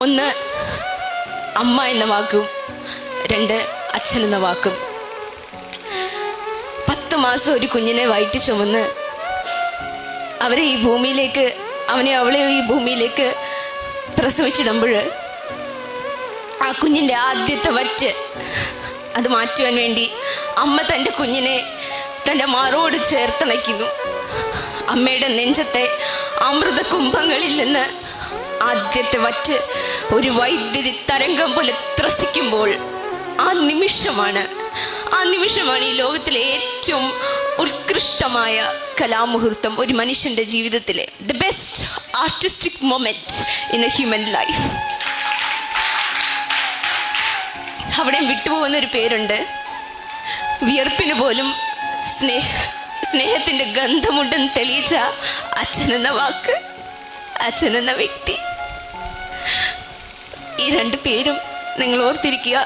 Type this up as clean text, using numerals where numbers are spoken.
ഒന്ന് അമ്മ എന്ന വാക്കും, രണ്ട് അച്ഛൻ എന്ന വാക്കും. 10 മാസം ഒരു കുഞ്ഞിനെ വയറ്റി ചുമന്ന് അവരെ ഈ ഭൂമിയിലേക്ക്, അവളെ ഈ ഭൂമിയിലേക്ക് പ്രസവിച്ചിടുമ്പോൾ ആ കുഞ്ഞിൻ്റെ ആദ്യത്തെ വറ്റ് അത് മാറ്റുവാൻ വേണ്ടി അമ്മ തൻ്റെ കുഞ്ഞിനെ തൻ്റെ മാറോട് ചേർത്തണയ്ക്കുന്നു. അമ്മയുടെ നെഞ്ചത്തെ അമൃത കുംഭങ്ങളിൽ നിന്ന് ആദ്യത്തെ വറ്റ് ഒരു വൈദ്യുതി തരംഗം പോലെ ത്രസിക്കുമ്പോൾ ആ നിമിഷമാണ് ഈ ലോകത്തിലെ ഏറ്റവും ഉത്കൃഷ്ടമായ കലാമുഹൂർത്തം ഒരു മനുഷ്യന്റെ ജീവിതത്തിലെ the best artistic moment in A human life. അവിടെ വിട്ടുപോകുന്ന ഒരു പേരുണ്ട്, വിയർപ്പിന് പോലും സ്നേഹത്തിന്റെ ഗന്ധമുണ്ടെന്ന് തെളിയിച്ച അച്ഛൻ എന്ന വാക്ക്, അച്ഛൻ എന്ന വ്യക്തി. ഈ 2 പേരും നിങ്ങൾ ഓർത്തിരിക്കുക.